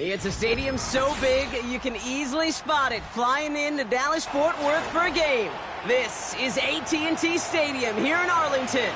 It's a stadium so big you can easily spot it flying into Dallas-Fort Worth for a game. This is AT&T Stadium here in Arlington.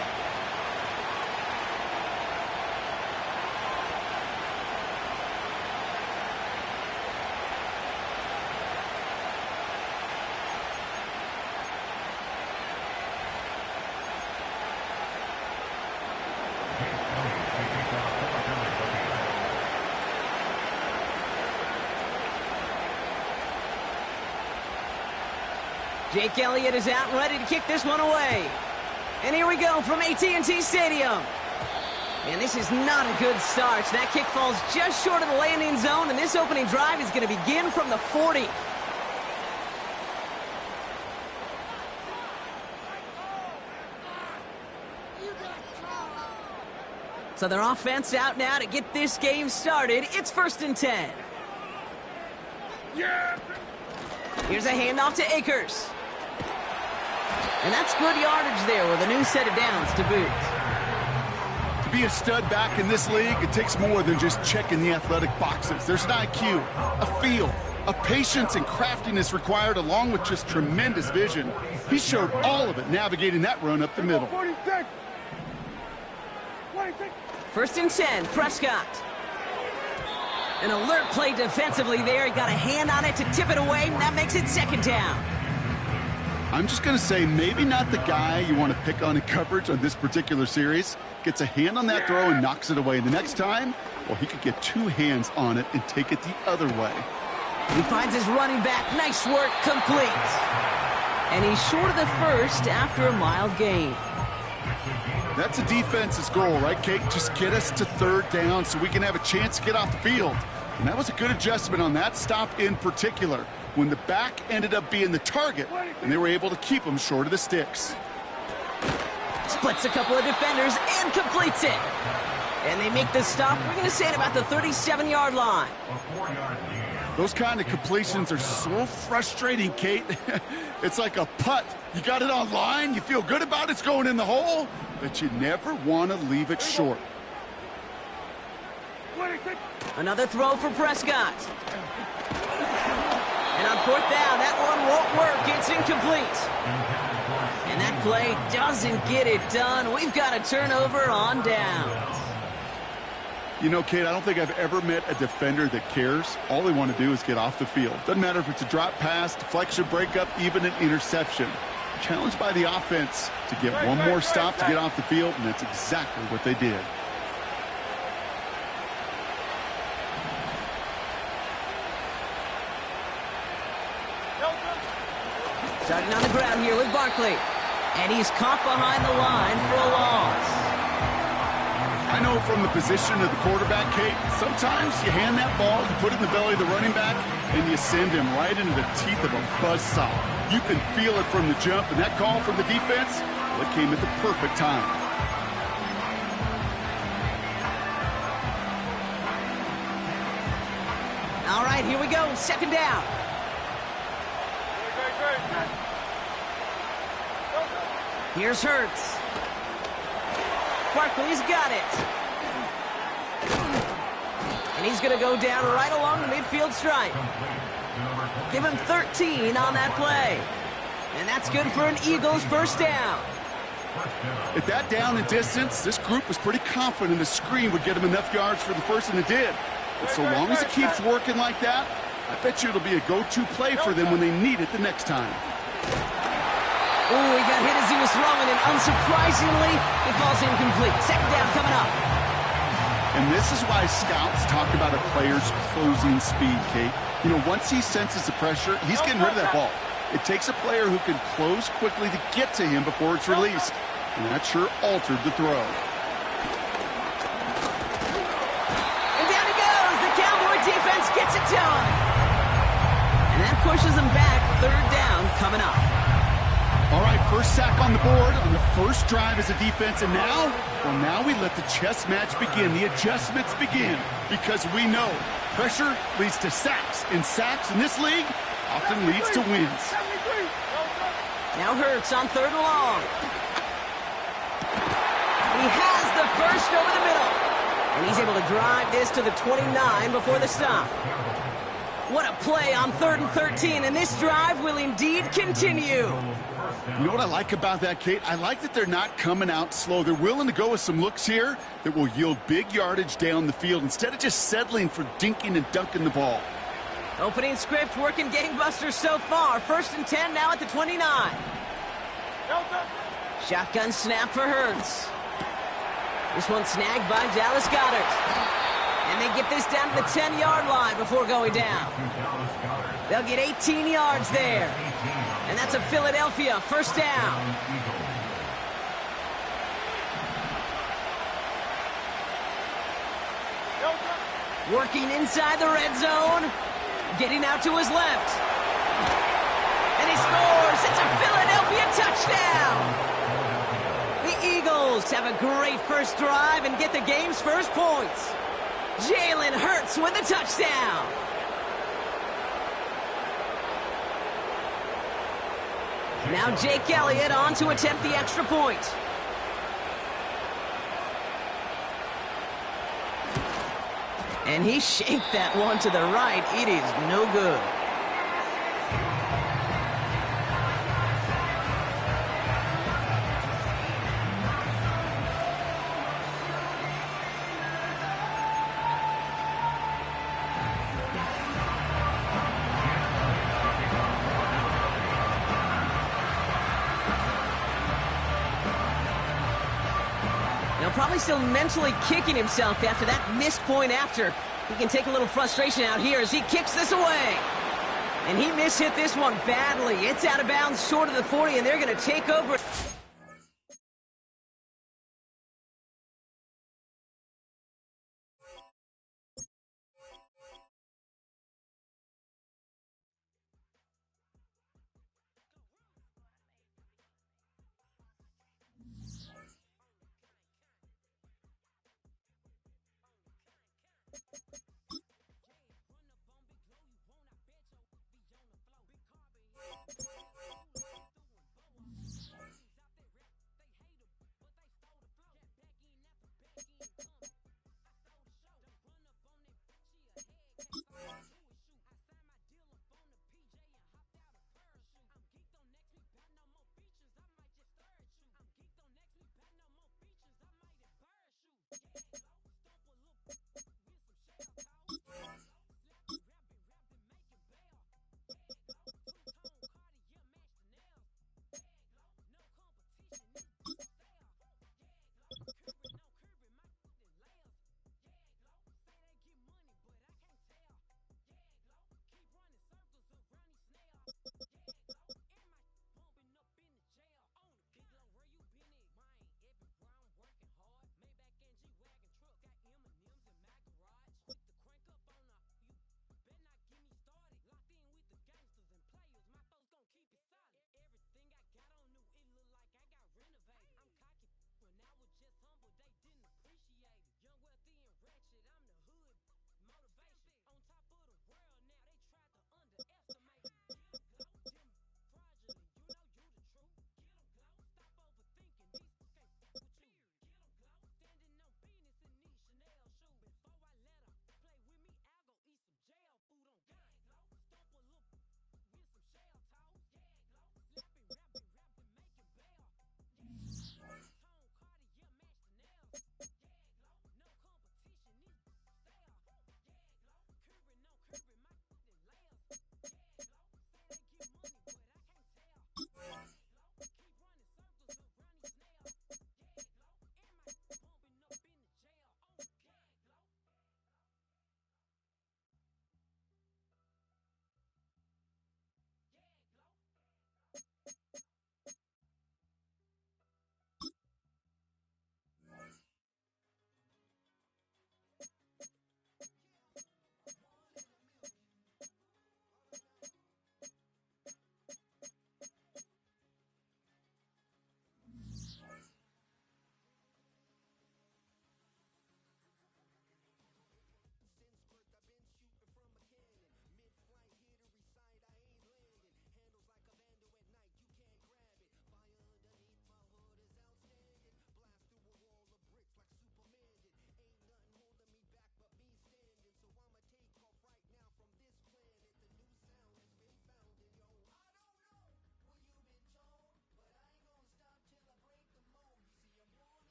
Jake Elliott is out and ready to kick this one away. And here we go from AT&T Stadium. And this is not a good start. That kick falls just short of the landing zone, and this opening drive is going to begin from the 40. So their offense out now to get this game started. It's 1st and 10. Here's a handoff to Akers. And that's good yardage there with a new set of downs to boot. To be a stud back in this league, it takes more than just checking the athletic boxes. There's an IQ, a feel, a patience and craftiness required along with just tremendous vision. He showed all of it navigating that run up the middle. 1st and 10, Prescott. An alert play defensively there. He got a hand on it to tip it away, and that makes it 2nd down. I'm just going to say maybe not the guy you want to pick on in coverage on this particular series. Gets a hand on that throw and knocks it away. The next time, well, he could get 2 hands on it and take it the other way. He finds his running back. Nice work, complete. And he's short of the first after a mild gain. That's a defense's goal, right, Kate? Just get us to 3rd down so we can have a chance to get off the field. And that was a good adjustment on that stop in particular, when the back ended up being the target, and they were able to keep him short of the sticks. Splits a couple of defenders and completes it. And they make the stop, we're going to say, at about the 37-yard line. Those kind of completions are so frustrating, Kate. It's like a putt. You got it on line, you feel good about it's going in the hole, but you never want to leave it short. Another throw for Prescott. And on 4th down, that one won't work. It's incomplete. And that play doesn't get it done. We've got a turnover on downs. You know, Kate, I don't think I've ever met a defender that cares. All they want to do is get off the field. Doesn't matter if it's a drop pass, deflection, breakup, even an interception. Challenged by the offense to get one more stop to get off the field, and that's exactly what they did. Starting on the ground here with Barkley. And he's caught behind the line for a loss. I know from the position of the quarterback, Kate, sometimes you hand that ball, you put it in the belly of the running back, and you send him right into the teeth of a buzzsaw. You can feel it from the jump, and that call from the defense, well, it came at the perfect time. All right, here we go, 2nd down. Here's Hurts. Barkley's got it. And he's going to go down right along the midfield stripe. Give him 13 on that play. And that's good for an Eagles 1st down. At that down and distance, this group was pretty confident the screen would get him enough yards for the first, and it did. But so long as it keeps working like that, I bet you it'll be a go-to play for them when they need it the next time. Oh, he got hit as he was throwing, and unsurprisingly, it falls incomplete. 2nd down coming up. And this is why scouts talk about a player's closing speed, Kate. You know, once he senses the pressure, he's getting rid of that ball. It takes a player who can close quickly to get to him before it's released. And that sure altered the throw. And down he goes. The Cowboy defense gets it done. And that pushes them back. 3rd down coming up. All right, first sack on the board on the first drive as a defense, and now, well, now we let the chess match begin, the adjustments begin, because we know pressure leads to sacks, and sacks in this league often leads to wins. Now Hurts on 3rd and long. He has the first over the middle. And he's able to drive this to the 29 before the stop. What a play on 3rd and 13, and this drive will indeed continue. You know what I like about that, Kate? I like that they're not coming out slow. They're willing to go with some looks here that will yield big yardage down the field instead of just settling for dinking and dunking the ball. Opening script working gangbusters so far. 1st and 10 now at the 29. Shotgun snap for Hurts. This one snagged by Dallas Goedert. And they get this down to the 10-yard line before going down. They'll get 18 yards there. And that's a Philadelphia 1st down. Working inside the red zone. Getting out to his left. And he scores. It's a Philadelphia touchdown. The Eagles have a great first drive and get the game's first points. Jalen Hurts with a touchdown. Now Jake Elliott on to attempt the extra point. And he shanked that one to the right. It is no good. Probably still mentally kicking himself after that missed point after. He can take a little frustration out here as he kicks this away. And he mishit this one badly. It's out of bounds short of the 40, and they're going to take over.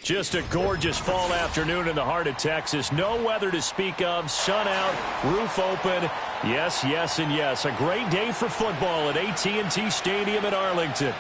Just a gorgeous fall afternoon in the heart of Texas. No weather to speak of. Sun out, roof open. Yes, yes, and yes. A great day for football at AT&T Stadium in Arlington.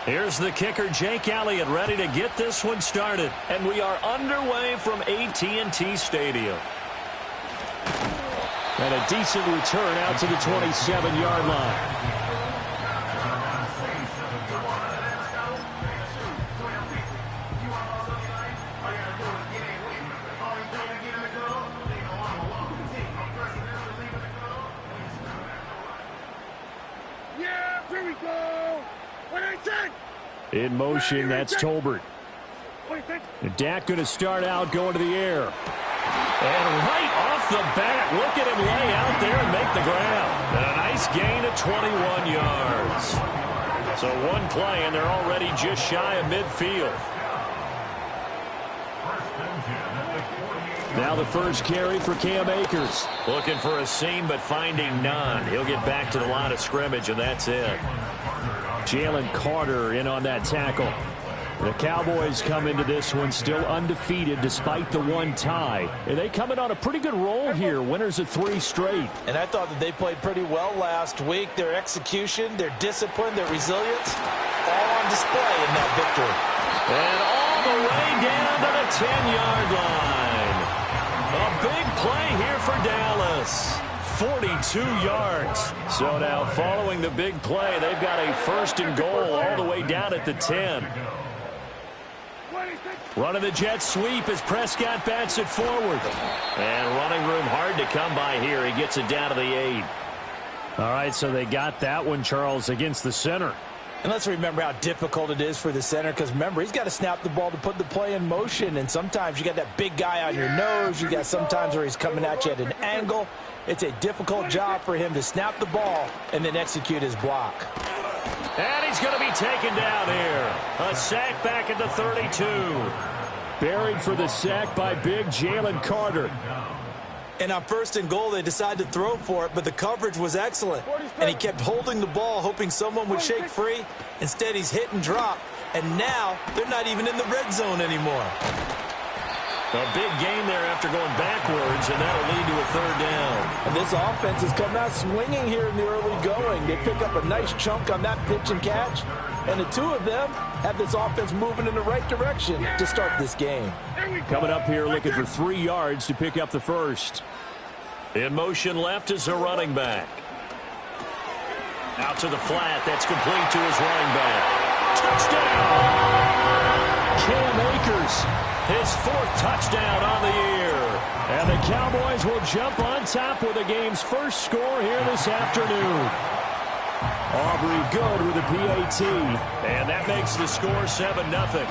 Here's the kicker, Jake Elliott, ready to get this one started. And we are underway from AT&T Stadium. And a decent return out to the 27-yard line. In motion, that's Tolbert. And Dak going to start out going to the air. And right off the bat, look at him lay out there and make the ground. And a nice gain of 21 yards. So one play, and they're already just shy of midfield. Now the first carry for Cam Akers. Looking for a seam, but finding none. He'll get back to the line of scrimmage, and that's it. Jalen Carter in on that tackle. The Cowboys come into this one still undefeated despite the one tie. And they come in on a pretty good roll here. Winners of 3 straight. And I thought that they played pretty well last week. Their execution, their discipline, their resilience, all on display in that victory. And all the way down to the 10-yard line. A big play here for Dallas. 42 yards. So now following the big play, they've got a first and goal all the way down at the 10. Running the jet sweep as Prescott bats it forward. And running room hard to come by here. He gets it down to the 8. All right, so they got that one, Charles, against the center. And let's remember how difficult it is for the center, because remember, he's got to snap the ball to put the play in motion. And sometimes you got that big guy on your nose. You got sometimes where he's coming at you at an angle. It's a difficult job for him to snap the ball and then execute his block. And he's going to be taken down here. A sack back at the 32. Buried for the sack by big Jalen Carter. And on first and goal, they decided to throw for it, but the coverage was excellent. And he kept holding the ball, hoping someone would shake free. Instead, he's hit and dropped. And now, they're not even in the red zone anymore. A big gain there after going backwards, and that'll lead to a 3rd down. And this offense has come out swinging here in the early going. They pick up a nice chunk on that pitch and catch. And the two of them have this offense moving in the right direction to start this game. Coming up here looking for 3 yards to pick up the first. In motion left is a running back. Out to the flat. That's complete to his running back. Touchdown! Cam Akers. His 4th touchdown on the year. And the Cowboys will jump on top with the game's first score here this afternoon. Aubrey good with a PAT. And that makes the score 7-0.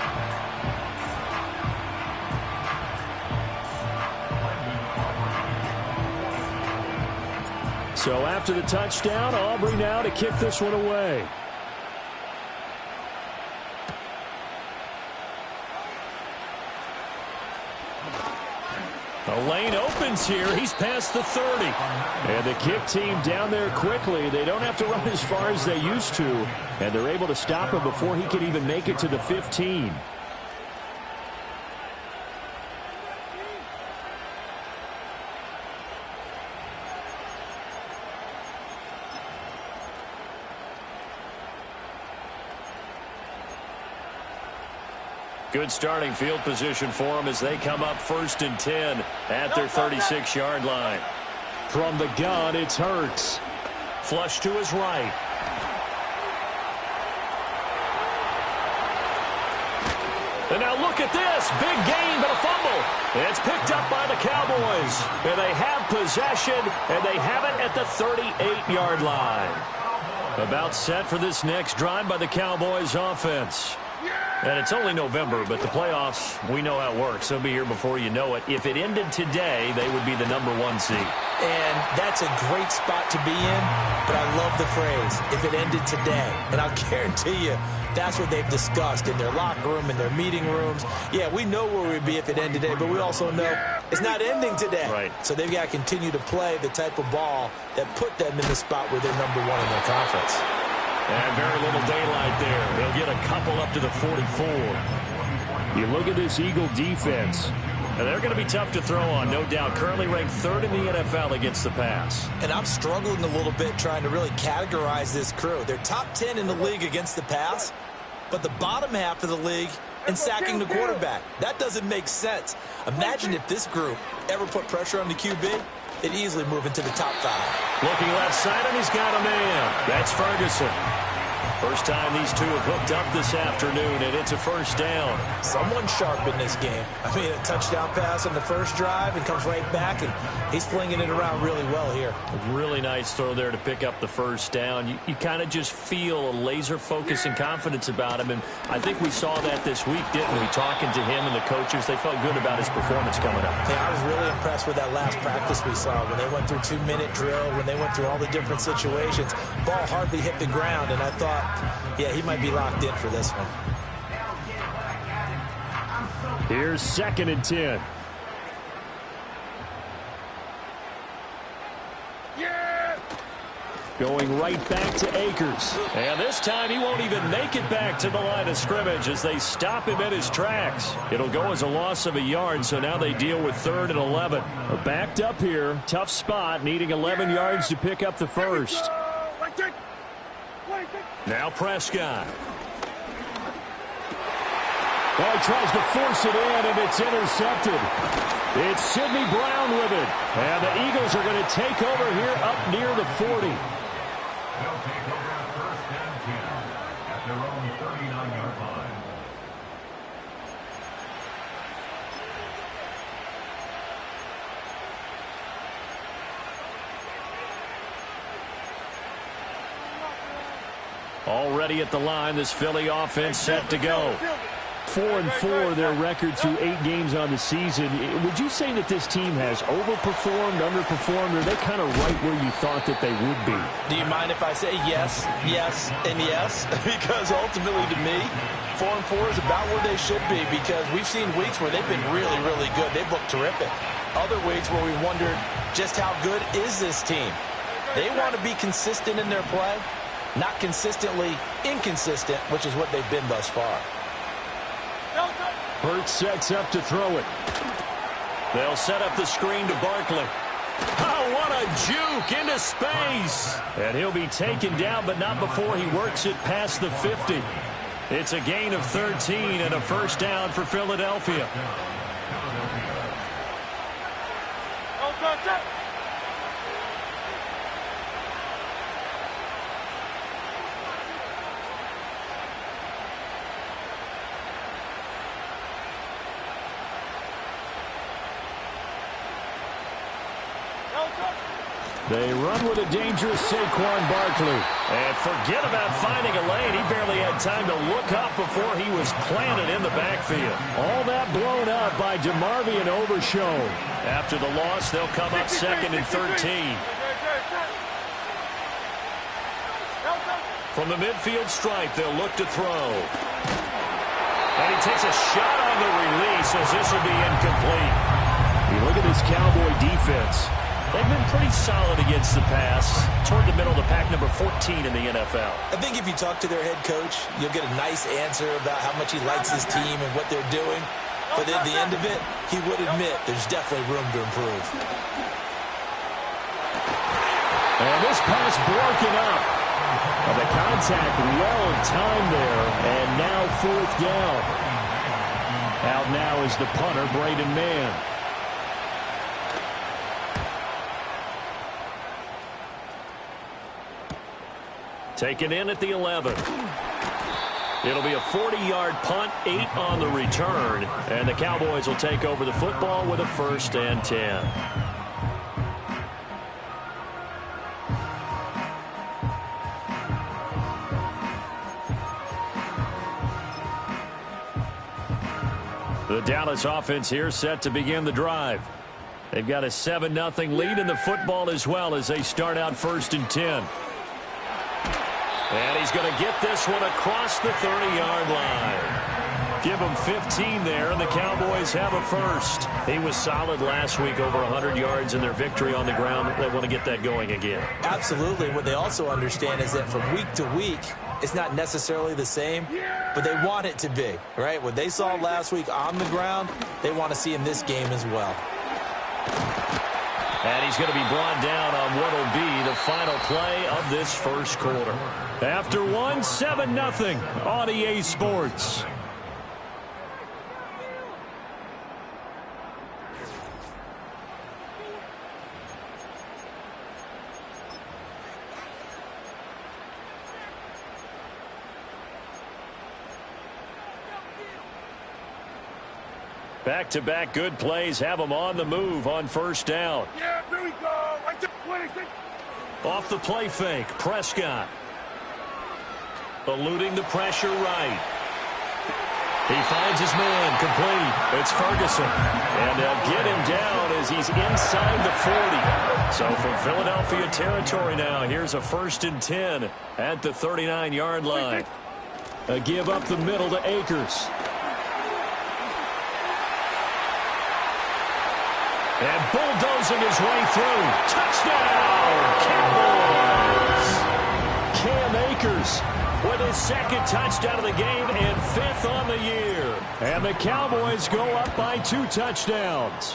So after the touchdown, Aubrey now to kick this one away. The lane opens here. He's past the 30. And the kick team down there quickly. They don't have to run as far as they used to. And they're able to stop him before he can even make it to the 15. Good starting field position for them as they come up 1st and 10 at their 36-yard line. From the gun, it's Hurts. Flush to his right. And now look at this. Big gain, but a fumble. It's picked up by the Cowboys. And they have possession, and they have it at the 38-yard line. About set for this next drive by the Cowboys offense. Yeah! And it's only November, but the playoffs, we know how it works. They'll be here before you know it. If it ended today, they would be the #1 seed. And that's a great spot to be in, but I love the phrase, if it ended today. And I'll guarantee you, that's what they've discussed in their locker room, in their meeting rooms. Yeah, we know where we'd be if it ended today, but we also know it's not ending today. Right. So they've got to continue to play the type of ball that put them in the spot where they're #1 in their conference. And very little daylight there. He'll get a couple up to the 44. You look at this Eagle defense. And they're going to be tough to throw on, no doubt. Currently ranked 3rd in the NFL against the pass. And I'm struggling a little bit trying to really categorize this crew. They're top 10 in the league against the pass, but the bottom half of the league in sacking the quarterback. That doesn't make sense. Imagine if this group ever put pressure on the QB, they'd easily move into the top 5. Looking left side, and he's got a man. That's Ferguson. First time these two have hooked up this afternoon, and it's a first down. Someone sharp in this game. I mean, a touchdown pass on the first drive and comes right back, and he's flinging it around really well here. A really nice throw there to pick up the first down. You kind of just feel a laser focus and confidence about him, and I think we saw that this week, didn't we? Talking to him and the coaches, they felt good about his performance coming up. Yeah, I was really impressed with that last practice we saw when they went through 2-minute drill, when they went through all the different situations. Ball hardly hit the ground, and I thought, yeah, he might be locked in for this one. Here's 2nd and 10. Going right back to Akers. And this time he won't even make it back to the line of scrimmage as they stop him in his tracks. It'll go as a loss of a yard, so now they deal with 3rd and 11. Backed up here. Tough spot, needing 11 yards to pick up the first. Now Prescott. Well, he tries to force it in, and it's intercepted. It's Sidney Brown with it. And the Eagles are going to take over here up near the 40. They'll take over at 1st and 10 at their own 39-yard line. Already at the line, this Philly offense set to go. 4-4, their record through 8 games on the season. Would you say that this team has overperformed, underperformed, or are they kind of right where you thought that they would be? Do you mind if I say yes, yes, and yes? Because ultimately to me, 4-4 is about where they should be, because we've seen weeks where they've been really, really good. They've looked terrific. Other weeks where we wondered just how good is this team. They want to be consistent in their play, not consistently inconsistent, which is what they've been thus far. Hurts sets up to throw it. They'll set up the screen to Barkley. Oh, what a juke into space. And he'll be taken down, but not before he works it past the 50. It's a gain of 13 and a first down for Philadelphia. They run with a dangerous Saquon Barkley. And forget about finding a lane. He barely had time to look up before he was planted in the backfield. All that blown up by DeMarvion Overshown. After the loss, they'll come up 2nd and 13. From the midfield stripe, they'll look to throw. And he takes a shot on the release as this will be incomplete. You look at this Cowboy defense. They've been pretty solid against the pass, toward the middle of the pack, number 14 in the NFL. I think if you talk to their head coach, you'll get a nice answer about how much he likes his team and what they're doing. But at the end of it, he would admit there's definitely room to improve. And this pass broken up. And the contact well timed there, and now 4th down. Out now is the punter, Braden Mann. Taken in at the 11. It'll be a 40-yard punt, 8 on the return, and the Cowboys will take over the football with a 1st and 10. The Dallas offense here set to begin the drive. They've got a 7-0 lead in the football as well as they start out 1st and 10. And he's going to get this one across the 30-yard line. Give him 15 there, and the Cowboys have a first. He was solid last week, over 100 yards in their victory on the ground. They want to get that going again. Absolutely. What they also understand is that from week to week, it's not necessarily the same, but they want it to be, right? What they saw last week on the ground, they want to see in this game as well. And he's going to be brought down on what will be the final play of this first quarter. After one, 7-0 on EA Sports. Back-to-back good plays have them on the move on first down. Yeah, there we go. Right there, 26. Off the play fake, Prescott. Eluding the pressure right. He finds his man, complete. It's Ferguson. And they'll get him down as he's inside the 40. So from Philadelphia territory now, here's a 1st and 10 at the 39-yard line. A give up the middle to Akers. And bulldozing his way through. Touchdown, Cowboys! Cam Akers with his 2nd touchdown of the game and 5th on the year. And the Cowboys go up by 2 touchdowns.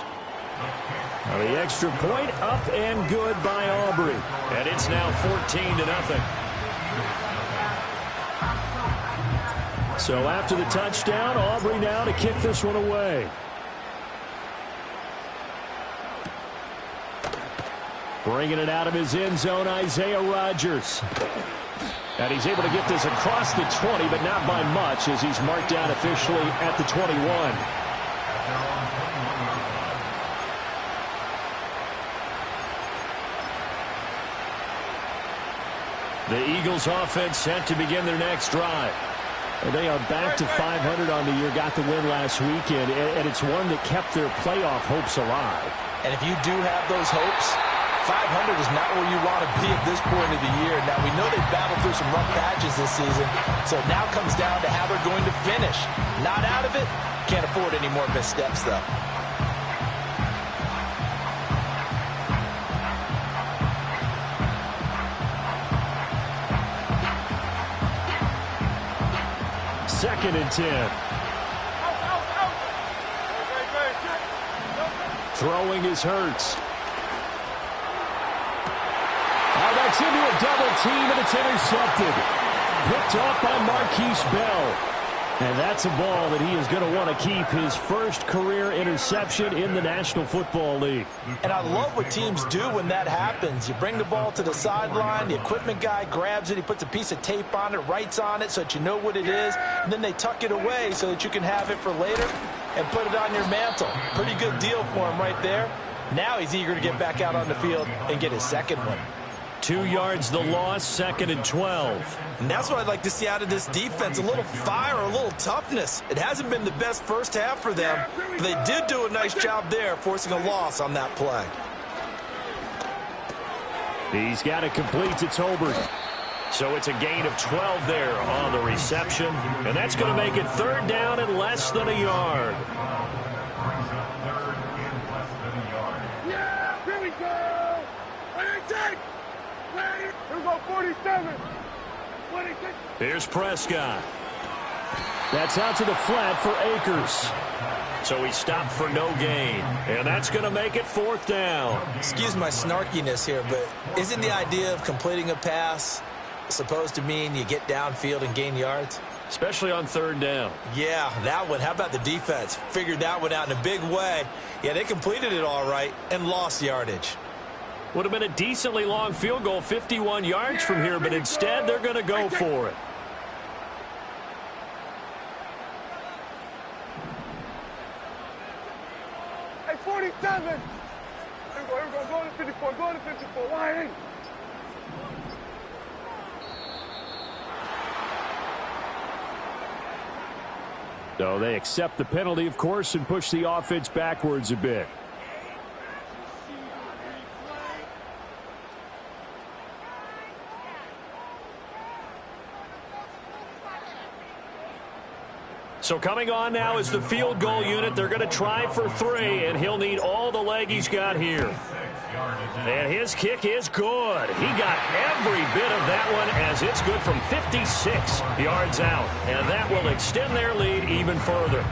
Now the extra point up and good by Aubrey. And it's now 14-0. So after the touchdown, Aubrey now to kick this one away. Bringing it out of his end zone, Isaiah Rodgers. And he's able to get this across the 20, but not by much as he's marked down officially at the 21. The Eagles offense set to begin their next drive. They are back to 500 on the year, got the win last weekend, and it's one that kept their playoff hopes alive. And if you do have those hopes, 500 is not where you want to be at this point of the year. Now, we know they've battled through some rough patches this season, so it now comes down to how they're going to finish. Not out of it. Can't afford any more missteps, though. Second and 10. Throwing is Hurts. That's into a double team, and it's intercepted. Picked off by Marquise Bell. And that's a ball that he is going to want to keep, his first career interception in the National Football League. And I love what teams do when that happens. You bring the ball to the sideline, the equipment guy grabs it, he puts a piece of tape on it, writes on it so that you know what it is, and then they tuck it away so that you can have it for later and put it on your mantle. Pretty good deal for him right there. Now he's eager to get back out on the field and get his second one. 2 yards the loss, 2nd and 12. And that's what I'd like to see out of this defense, a little fire, a little toughness. It hasn't been the best first half for them, but they did do a nice job there, forcing a loss on that play. He's got it complete to Tolbert. So it's a gain of 12 there on the reception, and that's going to make it 3rd down and less than a yard. Yeah, here we go. 26. Here we go, 47. 26. Here's Prescott. That's out to the flat for Akers. So he stopped for no gain, and that's going to make it 4th down. Excuse my snarkiness here, but isn't the idea of completing a pass supposed to mean you get downfield and gain yards? Especially on 3rd down. Yeah, that one. How about the defense? Figured that one out in a big way. Yeah, they completed it all right and lost yardage. Would have been a decently long field goal, 51 yards from here, but instead they're going to go for it. Hey, 47. Here we go, go to 54, go to 54. Why? So they accept the penalty, of course, and push the offense backwards a bit. So coming on now is the field goal unit. They're going to try for 3, and he'll need all the leg he's got here. And his kick is good. He got every bit of that one as it's good from 56 yards out. And that will extend their lead even further.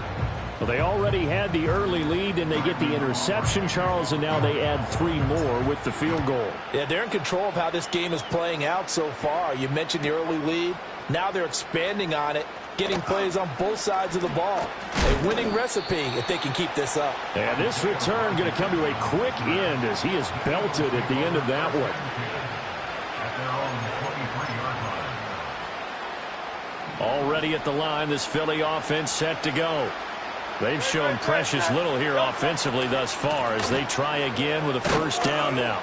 Well, they already had the early lead, and they get the interception, Charles, and now they add 3 more with the field goal. Yeah, they're in control of how this game is playing out so far. You mentioned the early lead. Now they're expanding on it, getting plays on both sides of the ball. A winning recipe if they can keep this up. And this return going to come to a quick end as he is belted at the end of that one. Already at the line, this Philly offense set to go. They've shown precious little here offensively thus far as they try again with a first down now.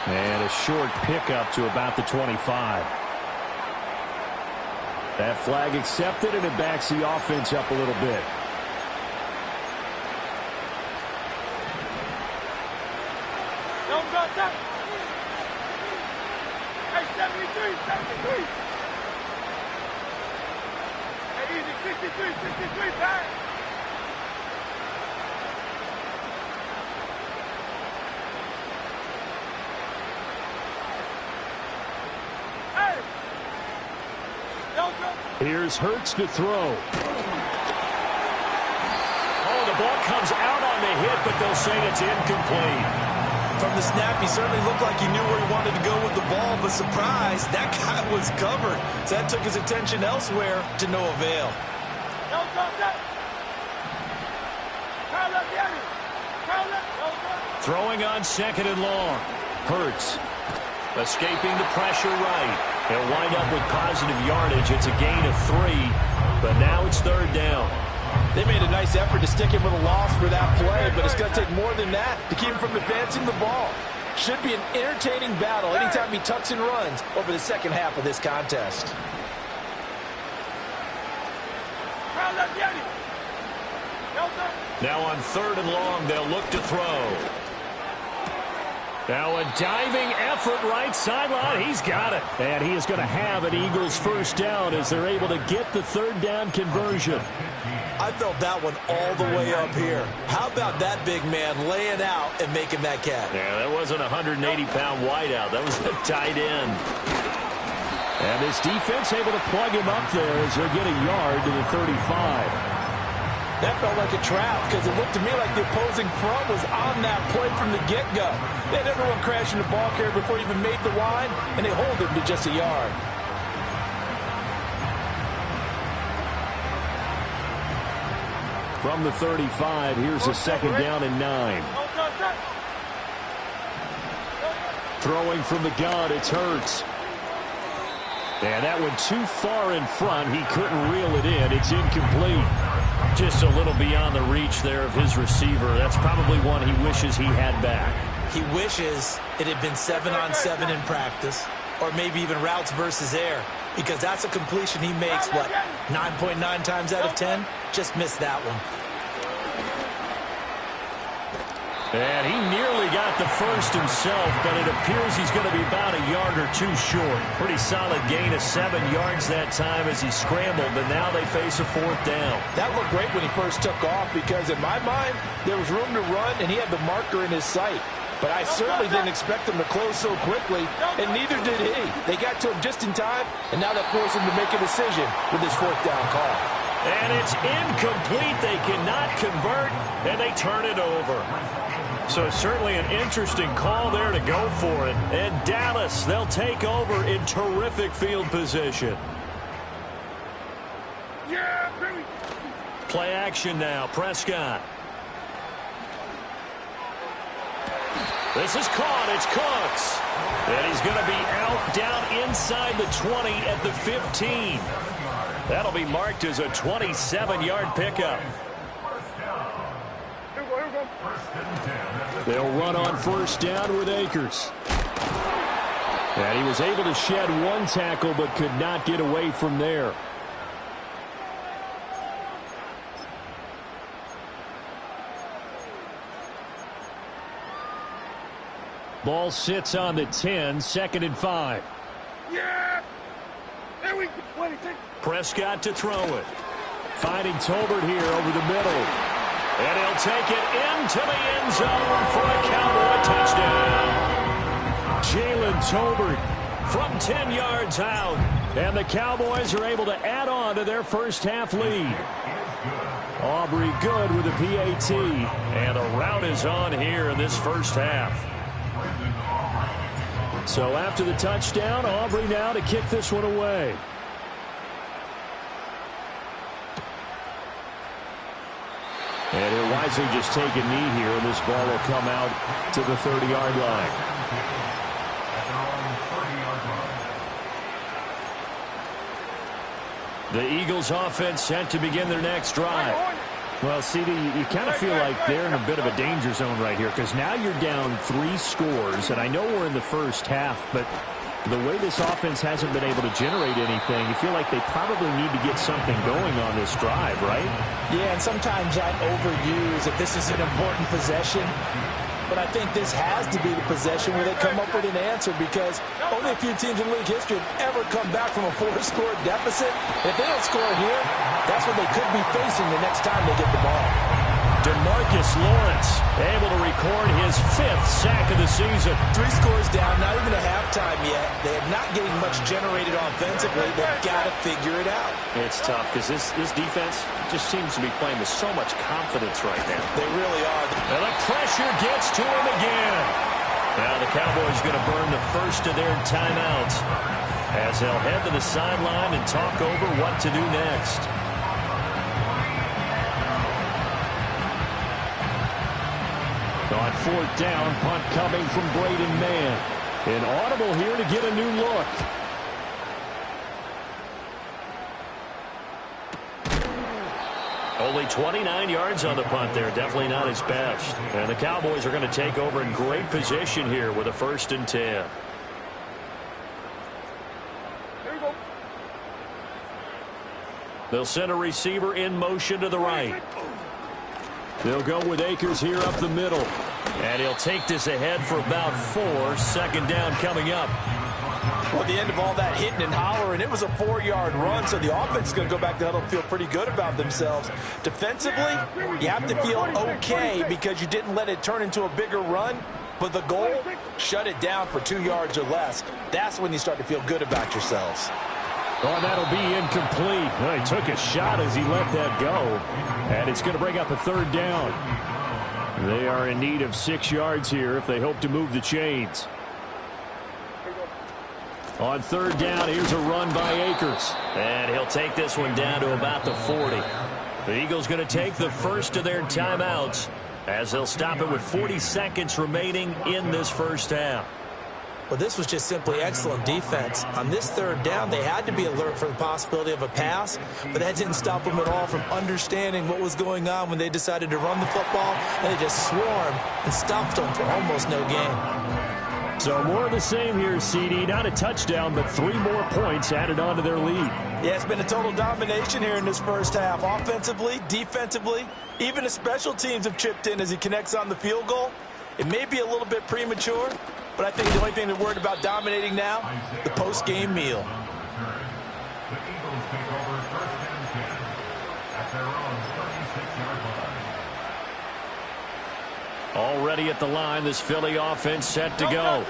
And a short pickup to about the 25. That flag accepted, and it backs the offense up a little bit. Don't go, stop. Hey, 73. Hey, easy, 63, pass. Here's Hurts to throw. Oh, the ball comes out on the hit, but they'll say it's incomplete. From the snap, he certainly looked like he knew where he wanted to go with the ball, but surprise, that guy was covered. So that took his attention elsewhere to no avail. Throwing on 2nd and long. Hurts escaping the pressure right. He'll wind up with positive yardage. It's a gain of 3, but now it's 3rd down. They made a nice effort to stick him with a loss for that play, but it's going to take more than that to keep him from advancing the ball. Should be an entertaining battle anytime he tucks and runs over the second half of this contest. Now on 3rd and long, they'll look to throw. Now a diving effort right sideline. He's got it. And he is going to have an Eagles first down as they're able to get the 3rd down conversion. I felt that one all the way up here. How about that big man laying out and making that catch? Yeah, that wasn't a 180-pound wideout. That was a tight end. And this defense able to plug him up there as they get a yard to the 35. That felt like a trap because it looked to me like the opposing front was on that play from the get-go. They had everyone crashing the ball carrier before he even made the line, and they hold him to just a yard. From the 35, here's a 2nd down and 9. Throwing from the gun, it's Hurts. And that one too far in front. He couldn't reel it in. It's incomplete. Just a little beyond the reach there of his receiver. That's probably one he wishes he had back. He wishes it had been 7-on-7 in practice, or maybe even routes versus air, because that's a completion he makes, what, 9.9 times out of 10? Just missed that one. And he nearly got the first himself, but it appears he's going to be about a yard or 2 short. Pretty solid gain of 7 yards that time as he scrambled, but now they face a 4th down. That looked great when he first took off because, in my mind, there was room to run, and he had the marker in his sight. But I certainly didn't expect him to close so quickly, and neither did he. They got to him just in time, and now that forced him to make a decision with his 4th down call. And it's incomplete. They cannot convert, and they turn it over. So certainly an interesting call there to go for it. And Dallas, they'll take over in terrific field position. Yeah, baby. Play action now. Prescott. This is caught. It's Cooks. And he's going to be out down inside the 20 at the 15. That'll be marked as a 27-yard pickup. Here we go. They'll run on first down with Akers. And he was able to shed 1 tackle but could not get away from there. Ball sits on the 10, 2nd and 5. Yeah! There we go. Prescott to throw it. Finding Tolbert here over the middle. And he'll take it into the end zone for a Cowboy touchdown. Jalen Tolbert from 10 yards out. And the Cowboys are able to add on to their first half lead. Aubrey good with a PAT. And the route is on here in this first half. So after the touchdown, Aubrey now to kick this one away. And he'll wisely just take a knee here, and this ball will come out to the 30-yard line. The Eagles offense set to begin their next drive. Well, CD, you kind of feel like they're in a bit of a danger zone right here because now you're down 3 scores, and I know we're in the first half, but the way this offense hasn't been able to generate anything, you feel like they probably need to get something going on this drive, right? Yeah, and sometimes I overuse if this is an important possession. But I think this has to be the possession where they come up with an answer because only a few teams in league history have ever come back from a 4-score deficit. If they don't score here, that's what they could be facing the next time they get the ball. DeMarcus Lawrence able to record his 5th sack of the season. 3 scores down, not even a halftime yet. They are not getting much generated offensively. They've got to figure it out. It's tough because this defense just seems to be playing with so much confidence right now. They really are. And the pressure gets to him again. Now the Cowboys going to burn the first of their timeouts as they'll head to the sideline and talk over what to do next. On 4th down, punt coming from Braden Mann. An audible here to get a new look. Only 29 yards on the punt there. Definitely not his best. And the Cowboys are going to take over in great position here with a 1st and 10. There you go. They'll send a receiver in motion to the right. They'll go with Akers here up the middle. And he'll take this ahead for about 4. 2nd down coming up. Well, at the end of all that hitting and hollering, it was a 4-yard run, so the offense is going to go back to huddle and feel pretty good about themselves. Defensively, you have to feel okay because you didn't let it turn into a bigger run, but the goal, shut it down for 2 yards or less. That's when you start to feel good about yourselves. Oh, that'll be incomplete. Well, he took a shot as he let that go, and it's going to bring up a 3rd down. They are in need of 6 yards here if they hope to move the chains. On 3rd down, here's a run by Akers. And he'll take this one down to about the 40. The Eagles going to take the first of their timeouts as they'll stop it with 40 seconds remaining in this first half. Well, this was just simply excellent defense. On this 3rd down, they had to be alert for the possibility of a pass, but that didn't stop them at all from understanding what was going on when they decided to run the football, and they just swarmed and stopped them for almost no gain. So more of the same here, CD. Not a touchdown, but 3 more points added on to their lead. Yeah, it's been a total domination here in this first half. Offensively, defensively, even the special teams have chipped in as he connects on the field goal. It may be a little bit premature, but I think the only thing they're worried about dominating now, the post-game meal. The Eagles take over 1st and 10 at their own 36-yard line. Already at the line, this Philly offense set to go.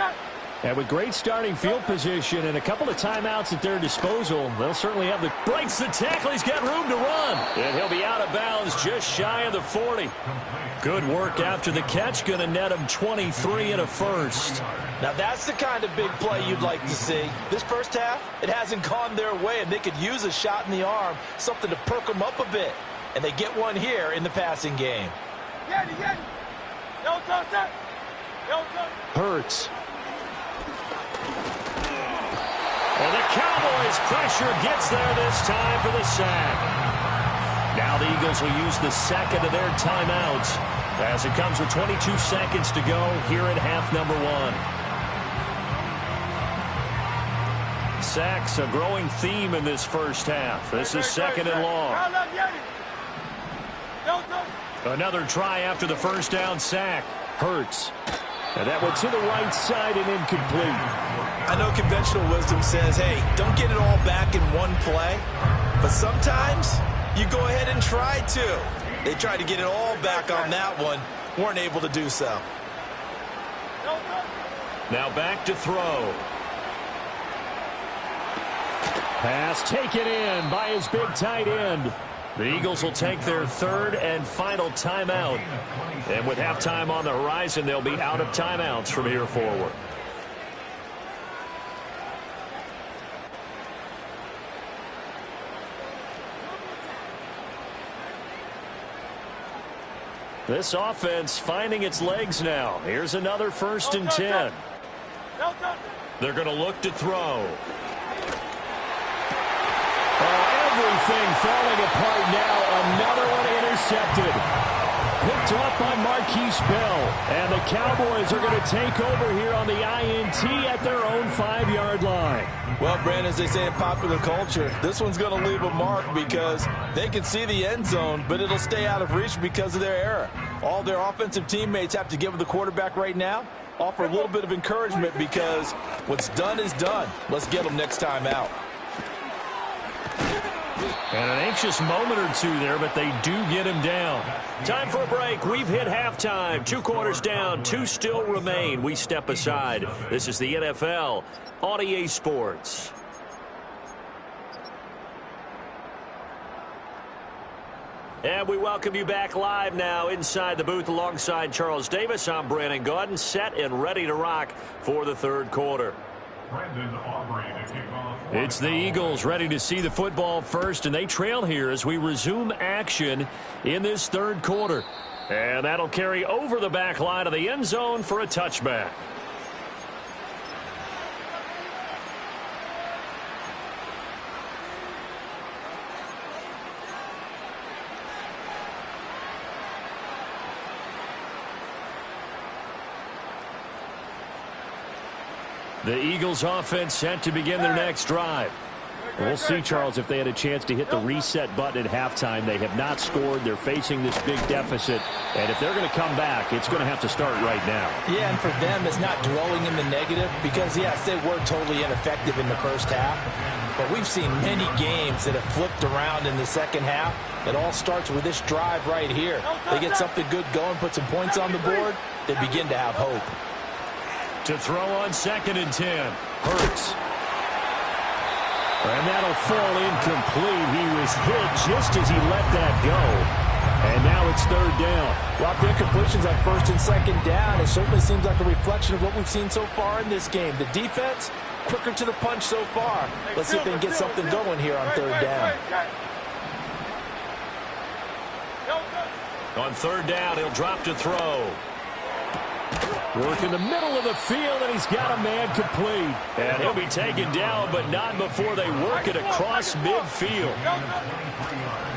And with great starting field position and a couple of timeouts at their disposal, they'll certainly have the... Breaks the tackle, he's got room to run. And he'll be out of bounds just shy of the 40. Good work after the catch, going to net him 23 and a 1st. Now that's the kind of big play you'd like to see. This first half, it hasn't gone their way, and they could use a shot in the arm, something to perk them up a bit. And they get one here in the passing game. Hurts. And the Cowboys' pressure gets there this time for the sack. Now the Eagles will use the 2nd of their timeouts as it comes with 22 seconds to go here at half number 1. Sacks, a growing theme in this first half. This is 2nd and long. Another try after the first down sack. Hurts. And that went to the right side and incomplete. I know conventional wisdom says, hey, don't get it all back in one play. But sometimes you go ahead and try to. They tried to get it all back on that one. Weren't able to do so. Now back to throw. Pass taken in by his big tight end. The Eagles will take their third and final timeout. And with halftime on the horizon, they'll be out of timeouts from here forward. This offense finding its legs now. Here's another 1st and 10. They're going to look to throw. Everything falling apart now. Another one intercepted. Picked up by Marquise Bell. And the Cowboys are going to take over here on the INT at their own 5-yard line. Well, Brandon, as they say in popular culture, this one's going to leave a mark because they can see the end zone, but it'll stay out of reach because of their error. All their offensive teammates have to give the quarterback right now, offer a little bit of encouragement because what's done is done. Let's get them next time out. And an anxious moment or two there, but they do get him down. Time for a break. We've hit halftime. 2 quarters down. 2 still remain. We step aside. This is the NFL on EA Sports. And we welcome you back live now inside the booth alongside Charles Davis. I'm Brandon Gaudin, set and ready to rock for the third quarter. It's the Eagles ready to see the football first, and they trail here as we resume action in this third quarter. And that'll carry over the back line of the end zone for a touchback. The Eagles offense set to begin their next drive. We'll see, Charles, if they had a chance to hit the reset button at halftime. They have not scored. They're facing this big deficit. And if they're going to come back, it's going to have to start right now. Yeah, and for them, it's not dwelling in the negative because, yes, they were totally ineffective in the first half. But we've seen many games that have flipped around in the second half. It all starts with this drive right here. They get something good going, put some points on the board, they begin to have hope. To throw on 2nd and 10. Hurts. And that'll fall incomplete. He was hit just as he let that go. And now it's 3rd down. Well, the incompletions on 1st and 2nd down, it certainly seems like a reflection of what we've seen so far in this game. The defense, quicker to the punch so far. Let's see if they can get something going here on 3rd down. On 3rd down, he'll drop to throw. Work in the middle of the field, and he's got a man complete. And he'll be taken down, but not before they work it across midfield.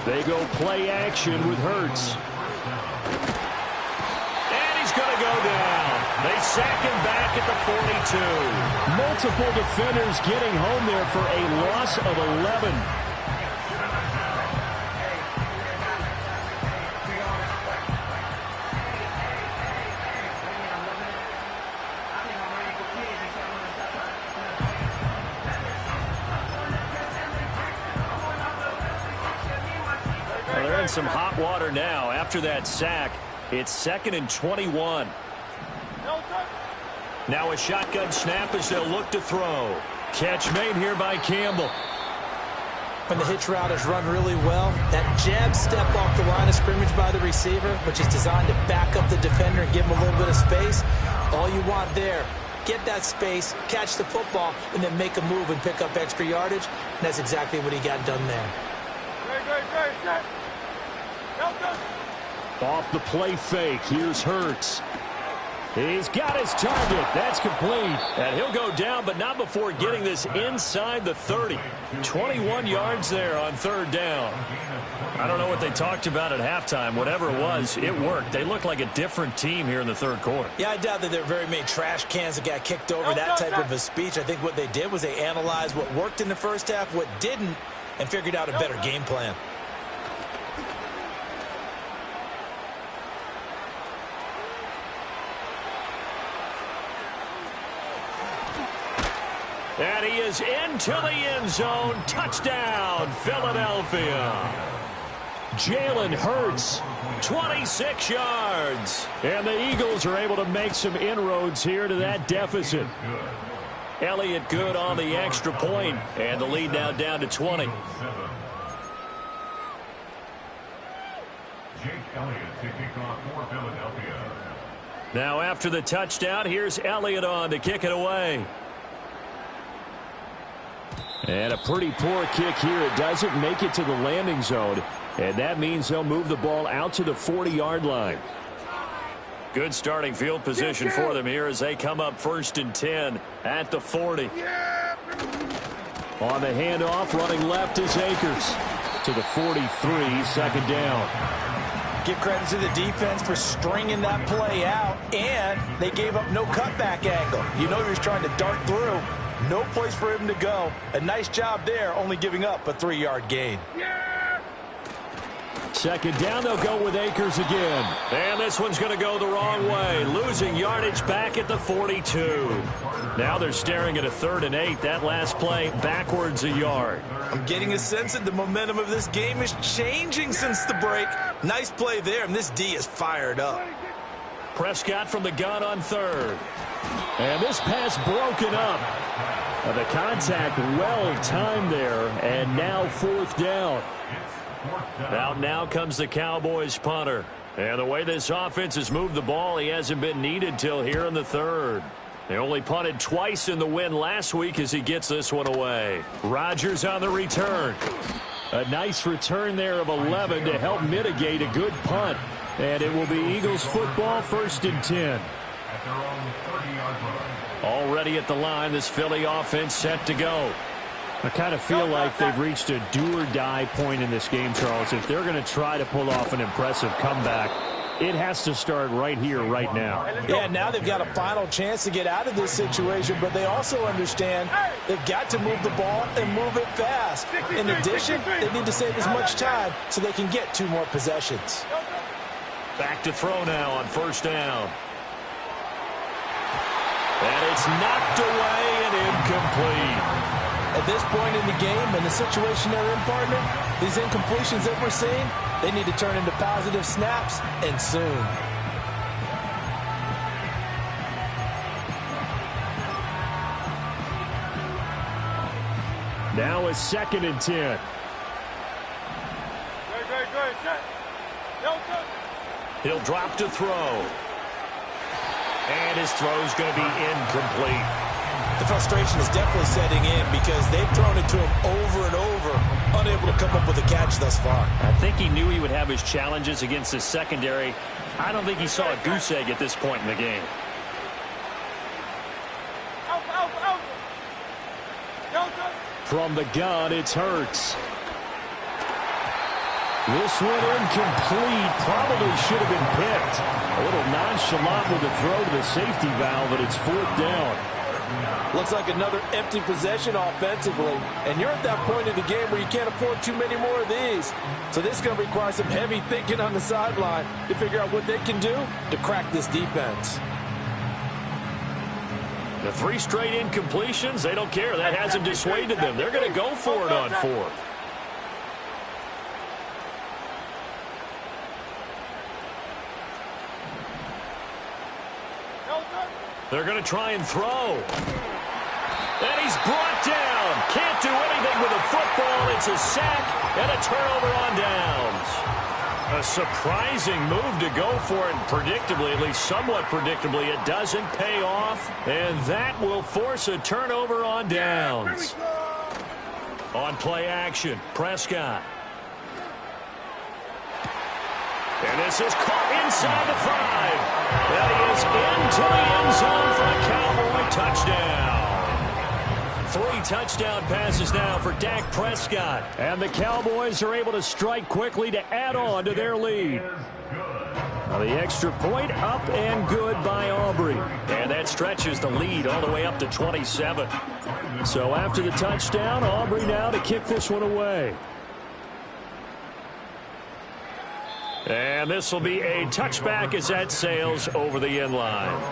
They go play action with Hurts. And he's going to go down. They sack him back at the 42. Multiple defenders getting home there for a loss of 11. Some hot water now after that sack. It's 2nd and 21. Now a shotgun snap as they'll look to throw. Catch made here by Campbell. When the hitch route is run really well, that jab step off the line of scrimmage by the receiver, which is designed to back up the defender and give him a little bit of space, all you want there, get that space, catch the football, and then make a move and pick up extra yardage. And that's exactly what he got done there. Off the play fake, here's Hurts. He's got his target. That's complete. And he'll go down, but not before getting this inside the 30. 21 yards there on 3rd down. I don't know what they talked about at halftime. Whatever it was, it worked. They look like a different team here in the 3rd quarter. Yeah, I doubt that there are very many trash cans that got kicked over, that type of a speech. I think what they did was they analyzed what worked in the first half, what didn't, and figured out a better game plan. And he is into the end zone. Touchdown, Philadelphia. Jalen Hurts, 26 yards. And the Eagles are able to make some inroads here to that deficit. Elliott good on the extra point, and the lead now down to 20. Jake Elliott to kick off for Philadelphia. Now after the touchdown, here's Elliott on to kick it away. And a pretty poor kick here. It doesn't make it to the landing zone, and that means they'll move the ball out to the 40-yard line. Good starting field position for them here as they come up 1st and 10 at the 40. On the handoff, running left is Akers to the 43, second down. Give credit to the defense for stringing that play out, and they gave up no cutback angle. You know he was trying to dart through. No place for him to go. A nice job there, only giving up a 3-yard gain. Second down, they'll go with Akers again. And this one's going to go the wrong way. Losing yardage back at the 42. Now they're staring at a 3rd and 8. That last play backwards a yard. I'm getting a sense that the momentum of this game is changing since the break. Nice play there, and this D is fired up. Prescott from the gun on 3rd. And this pass broken up. The contact well timed there, and now 4th down. Out now comes the Cowboys punter. And the way this offense has moved the ball, he hasn't been needed till here in the 3rd. They only punted twice in the win last week as he gets this one away. Rodgers on the return. A nice return there of 11 to help mitigate a good punt. And it will be Eagles football, 1st and 10. Already at the line, this Philly offense set to go. I kind of feel like they've reached a do-or-die point in this game, Charles. If they're going to try to pull off an impressive comeback, it has to start right here, right now. Yeah, now they've got a final chance to get out of this situation, but they also understand they've got to move the ball and move it fast. In addition, they need to save as much time so they can get 2 more possessions. Back to throw now on 1st down. And it's knocked away and incomplete. At this point in the game and the situation they're in, partner, these incompletions that we're seeing, they need to turn into positive snaps, and soon. Now a 2nd and 10. He'll drop to throw. And his throw's going to be incomplete. The frustration is definitely setting in because they've thrown it to him over and over, unable to come up with a catch thus far. I think he knew he would have his challenges against his secondary. I don't think he saw a goose egg at this point in the game. From the gun, it's Hurts. This one incomplete. Probably should have been picked. A little nonchalant with the throw to the safety valve, but it's 4th down. Looks like another empty possession offensively. And you're at that point in the game where you can't afford too many more of these. So this is going to require some heavy thinking on the sideline to figure out what they can do to crack this defense. The 3 straight incompletions, they don't care. That hasn't dissuaded them. They're going to go for it on 4th. They're going to try and throw. And he's brought down. Can't do anything with the football. It's a sack and a turnover on downs. A surprising move to go for it. Predictably, at least somewhat predictably, it doesn't pay off. And that will force a turnover on downs. On play action, Prescott. And this is caught inside the 5. That is into the end zone for a Cowboy touchdown. 3 touchdown passes now for Dak Prescott. And the Cowboys are able to strike quickly to add on to their lead. Now the extra point up and good by Aubrey. And that stretches the lead all the way up to 27. So after the touchdown, Aubrey now to kick this one away. And this will be a touchback as that sails over the end line.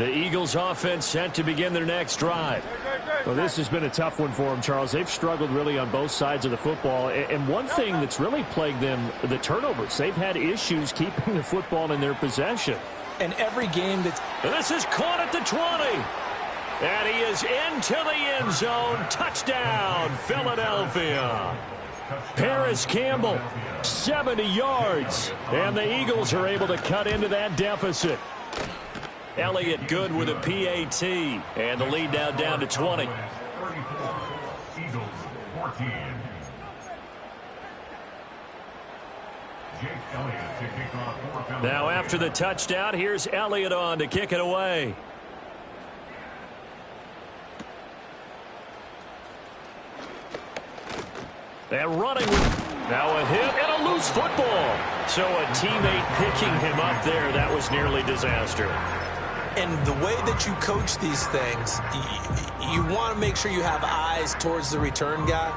The Eagles offense set to begin their next drive. Well, this has been a tough one for them, Charles. They've struggled really on both sides of the football. And one thing that's really plagued them, the turnovers. They've had issues keeping the football in their possession. And every game that's... This is caught at the 20. And he is into the end zone. Touchdown, Philadelphia. Paris Campbell, 70 yards. And the Eagles are able to cut into that deficit. Elliott good with a PAT. And the lead now down to 20. 34, Eagles 14. Jake Elliott to kick off for Philadelphia. Now after the touchdown, here's Elliott on to kick it away. And running with now a hit and a loose football. So a teammate picking him up there, that was nearly disaster. And the way that you coach these things, you want to make sure you have eyes towards the return guy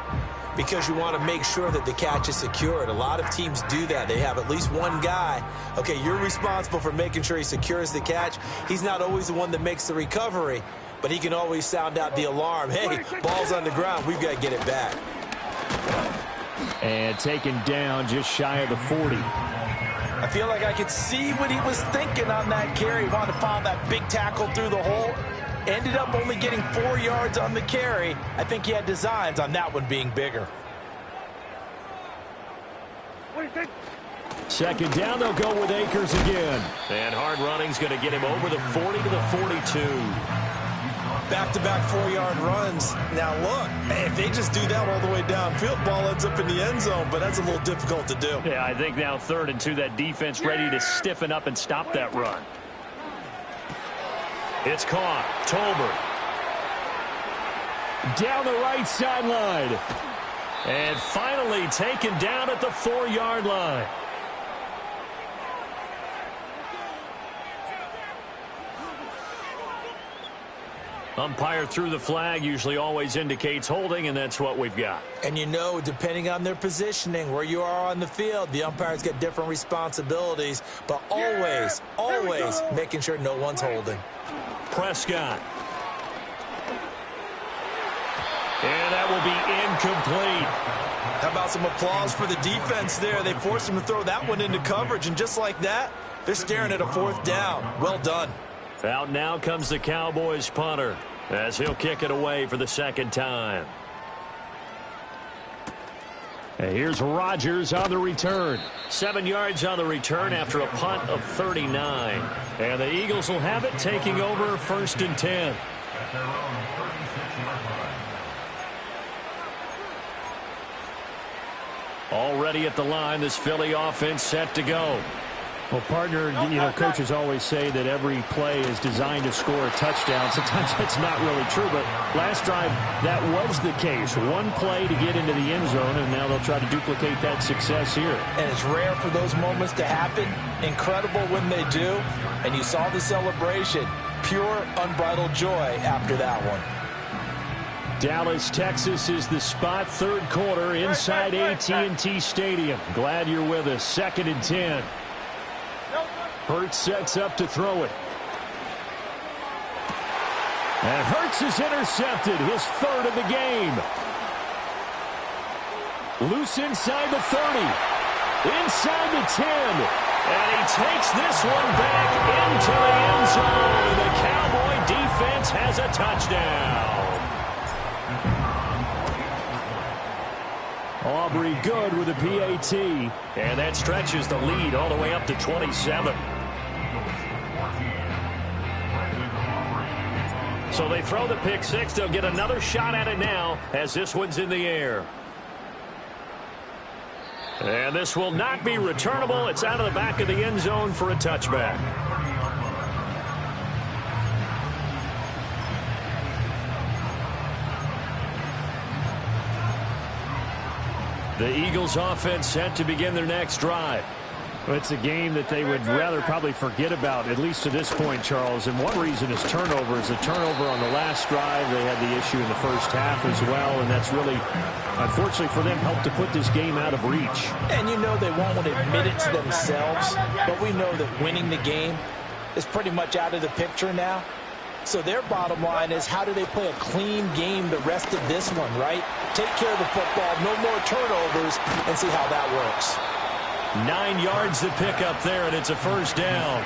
because you want to make sure that the catch is secured. A lot of teams do that. They have at least one guy. Okay, you're responsible for making sure he secures the catch. He's not always the one that makes the recovery, but he can always sound out the alarm. Hey, ball's on the ground. We've got to get it back. And taken down just shy of the 40. I feel like I could see what he was thinking on that carry. He wanted to follow that big tackle through the hole. Ended up only getting 4 yards on the carry. I think he had designs on that one being bigger. Second down, they'll go with Akers again. And hard running's going to get him over the 40 to the 42. Back-to-back 4-yard runs. Now, look, if they just do that all the way downfield, ball ends up in the end zone, but that's a little difficult to do. Yeah, I think now 3rd and 2, that defense ready to stiffen up and stop that run. It's caught. Tolbert. Down the right sideline. And finally taken down at the 4-yard line. Umpire threw the flag, usually always indicates holding, and that's what we've got. And you know, depending on their positioning, where you are on the field, the umpires get different responsibilities, but always making sure no one's holding. Prescott. And that will be incomplete. How about some applause for the defense there? They forced him to throw that one into coverage, and just like that, they're staring at a 4th down. Well done. Out now comes the Cowboys punter as he'll kick it away for the 2nd time. And here's Rodgers on the return. 7 yards on the return after a punt of 39. And the Eagles will have it taking over 1st and 10. At their own 36-yard line. Already at the line, this Philly offense set to go. Well, partner, you know, coaches always say that every play is designed to score a touchdown. Sometimes that's not really true, but last drive, that was the case. One play to get into the end zone, and now they'll try to duplicate that success here. And it's rare for those moments to happen. Incredible when they do. And you saw the celebration. Pure, unbridled joy after that one. Dallas, Texas is the spot. 3rd quarter inside AT&T Stadium. Glad you're with us. 2nd and 10. Hurts sets up to throw it. And Hurts is intercepted, his 3rd of the game. Loose inside the 30. Inside the 10. And he takes this one back into the end zone. The Cowboy defense has a touchdown. Aubrey good with a PAT. And that stretches the lead all the way up to 27. So they throw the pick 6. They'll get another shot at it now as this one's in the air. And this will not be returnable. It's out of the back of the end zone for a touchback. The Eagles offense set to begin their next drive. Well, it's a game that they would rather probably forget about, at least to this point, Charles. And one reason is turnovers. A turnover on the last drive. They had the issue in the first half as well, and that's really, unfortunately for them, helped to put this game out of reach. And you know they won't admit it to themselves, but we know that winning the game is pretty much out of the picture now. So their bottom line is, how do they play a clean game the rest of this one, right? Take care of the football, no more turnovers, and see how that works. 9 yards to pick up there, and it's a first down.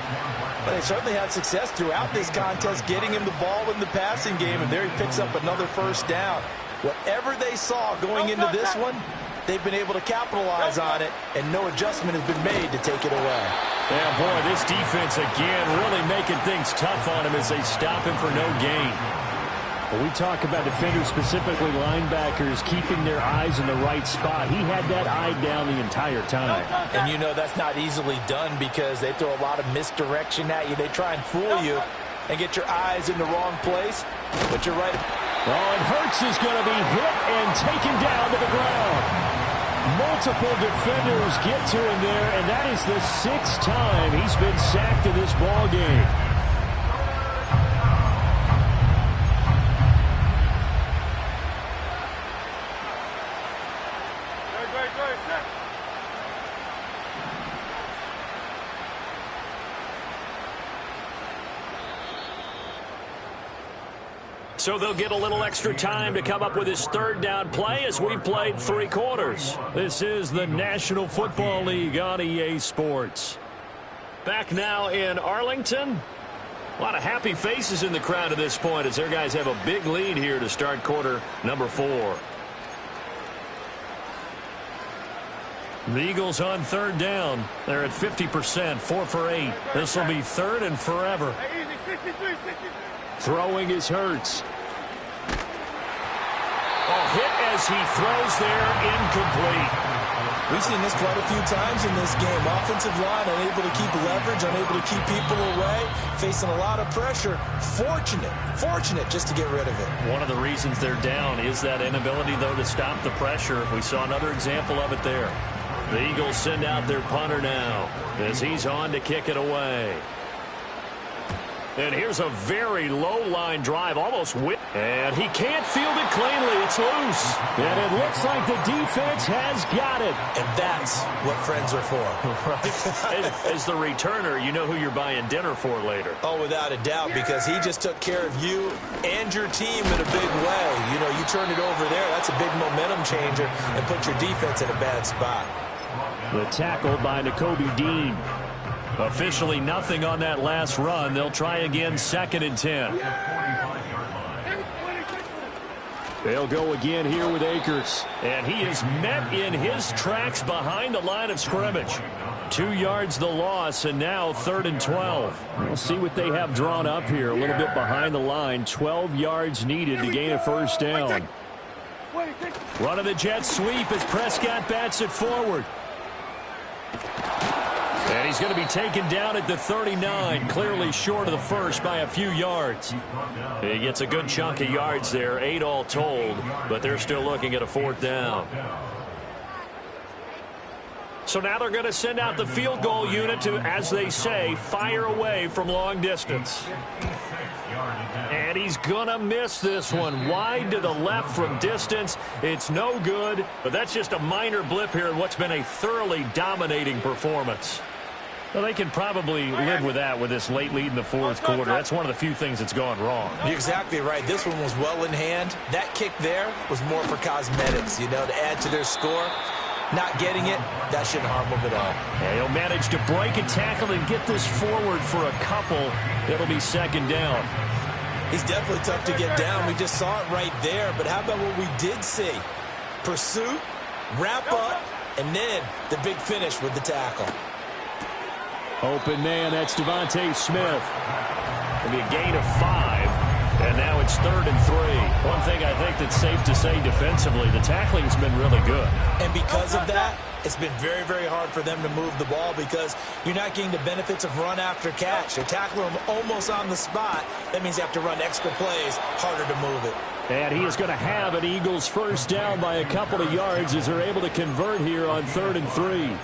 But they certainly had success throughout this contest getting him the ball in the passing game, and there he picks up another first down. Whatever they saw going into this one, they've been able to capitalize on it, and no adjustment has been made to take it away. Yeah, boy, this defense again really making things tough on him as they stop him for no gain. When we talk about defenders, specifically linebackers, keeping their eyes in the right spot, he had that eye down the entire time. And you know that's not easily done because they throw a lot of misdirection at you. They try and fool you and get your eyes in the wrong place, but you're right. Oh, and Hurts is going to be hit and taken down to the ground. Multiple defenders get to him there, and that is the 6th time he's been sacked in this ball game. So they'll get a little extra time to come up with his 3rd down play as we've played 3 quarters. This is the National Football League on EA Sports. Back now in Arlington. A lot of happy faces in the crowd at this point as their guys have a big lead here to start quarter number 4. The Eagles on 3rd down. They're at 50%, 4 for 8. This will be 3rd and forever. Throwing is Hurts. Hit as he throws there, incomplete. We've seen this quite a few times in this game. Offensive line unable to keep leverage, unable to keep people away, facing a lot of pressure. Fortunate just to get rid of it. One of the reasons they're down is that inability, though, to stop the pressure. We saw another example of it there. The Eagles send out their punter now as he's on to kick it away. And here's a very low-line drive, almost whipped. And he can't field it cleanly. It's loose. And it looks like the defense has got it. And that's what friends are for. As the returner, you know who you're buying dinner for later. Oh, without a doubt, because he just took care of you and your team in a big way. You know, you turn it over there, that's a big momentum changer, and put your defense in a bad spot. The tackle by Nakobe Dean. Officially nothing on that last run. They'll try again, 2nd and 10. They'll go again here with Akers. And he is met in his tracks behind the line of scrimmage. 2 yards the loss, and now 3rd and 12. We'll see what they have drawn up here. A little bit behind the line. 12 yards needed to gain a first down. Running the jet sweep as Prescott bats it forward. And he's going to be taken down at the 39, clearly short of the first by a few yards. He gets a good chunk of yards there, 8 all told, but they're still looking at a 4th down. So now they're going to send out the field goal unit to, as they say, fire away from long distance. And he's going to miss this one. Wide to the left from distance. It's no good, but that's just a minor blip here in what's been a thoroughly dominating performance. Well, they can probably live with that with this late lead in the 4th quarter. That's one of the few things that's gone wrong. You're exactly right. This one was well in hand. That kick there was more for cosmetics, you know, to add to their score. Not getting it, that shouldn't harm them at all. Yeah, he'll manage to break a tackle and get this forward for a couple. It'll be 2nd down. He's definitely tough to get down. We just saw it right there. But how about what we did see? Pursuit, wrap up, and then the big finish with the tackle. Open man, that's Devontae Smith. It'll be a gain of 5, and now it's 3rd and 3. One thing I think that's safe to say defensively, the tackling's been really good. And because of that, it's been very, very hard for them to move the ball because you're not getting the benefits of run after catch. They're tackling them almost on the spot. That means you have to run extra plays, harder to move it. And he is going to have an Eagles first down by a couple of yards as they're able to convert here on 3rd and 3.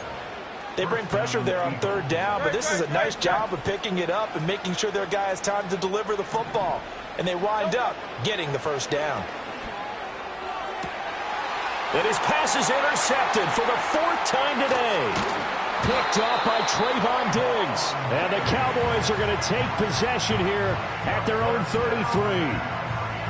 They bring pressure there on 3rd down, but this is a nice job of picking it up and making sure their guy has time to deliver the football. And they wind up getting the first down. And his pass is intercepted for the 4th time today. picked off by Trayvon Diggs. And the Cowboys are going to take possession here at their own 33.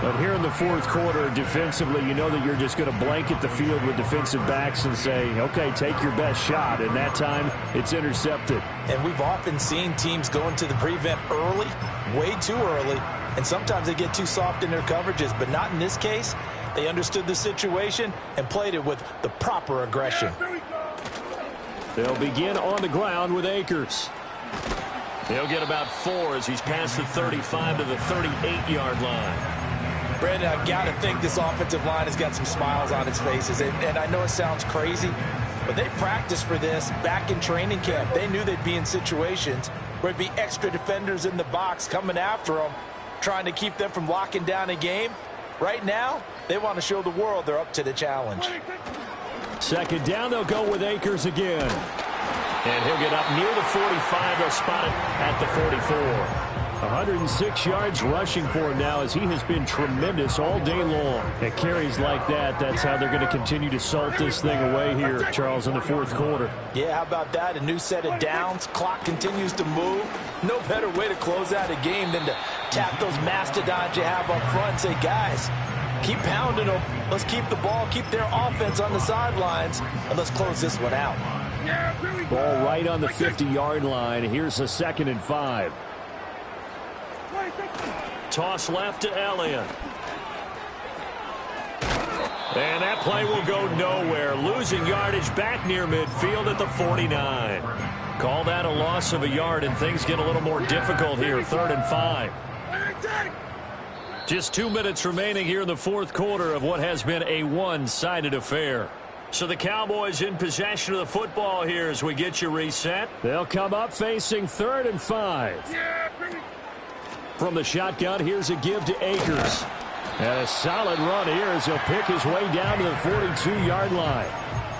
But here in the fourth quarter, defensively, you know that you're just going to blanket the field with defensive backs and say, okay, take your best shot. And that time, it's intercepted. And we've often seen teams go into the prevent early, way too early, and sometimes they get too soft in their coverages, but not in this case. They understood the situation and played it with the proper aggression. They'll begin on the ground with Akers. He'll get about 4 as he's past the 35 to the 38-yard line. Brandon, I've got to think this offensive line has got some smiles on its faces. And I know it sounds crazy, but they practiced for this back in training camp. They knew they'd be in situations where it'd be extra defenders in the box coming after them, trying to keep them from locking down a game. Right now, they want to show the world they're up to the challenge. Second down, they'll go with Akers again. And he'll get up near the 45. They'll spot it at the 44. 106 yards rushing for him now as he has been tremendous all day long. At carries like that, that's how they're going to continue to salt this thing away here, Charles, in the fourth quarter. Yeah, how about that? A new set of downs. Clock continues to move. No better way to close out a game than to tap those mastodons you have up front and say, guys, keep pounding them. Let's keep the ball, keep their offense on the sidelines, and let's close this one out. Ball right on the 50-yard line. Here's a 2nd and 5. Toss left to Elliott. And that play will go nowhere. Losing yardage back near midfield at the 49. Call that a loss of a yard, and things get a little more difficult here. 3rd and 5. Just 2 minutes remaining here in the fourth quarter of what has been a one-sided affair. So the Cowboys in possession of the football here as we get you reset. They'll come up facing 3rd and 5. From the shotgun, here's a give to Akers. And a solid run here as he'll pick his way down to the 42-yard line.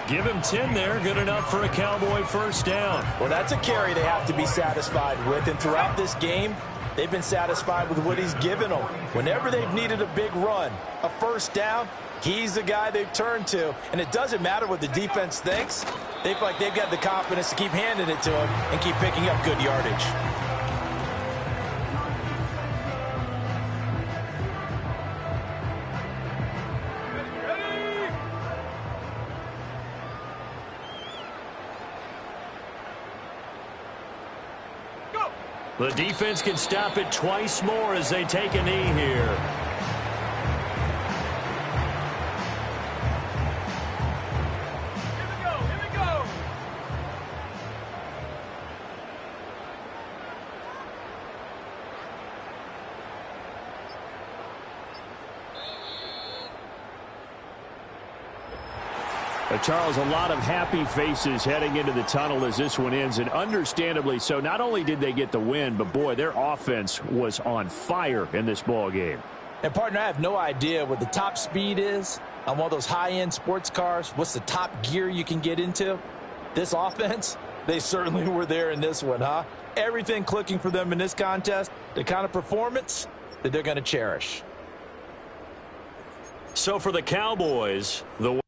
Give him 10 there, good enough for a Cowboy first down. Well, that's a carry they have to be satisfied with, and throughout this game, they've been satisfied with what he's given them. Whenever they've needed a big run, a first down, he's the guy they've turned to. And it doesn't matter what the defense thinks. They feel like they've got the confidence to keep handing it to him and keep picking up good yardage. The defense can stop it twice more as they take a knee here. Here we go. Charles, a lot of happy faces heading into the tunnel as this one ends, and understandably so. Not only did they get the win, but, boy, their offense was on fire in this ball game. And, partner, I have no idea what the top speed is on one of those high-end sports cars. What's the top gear you can get into? This offense, they certainly were there in this one, huh? Everything clicking for them in this contest, the kind of performance that they're going to cherish. So for the Cowboys, the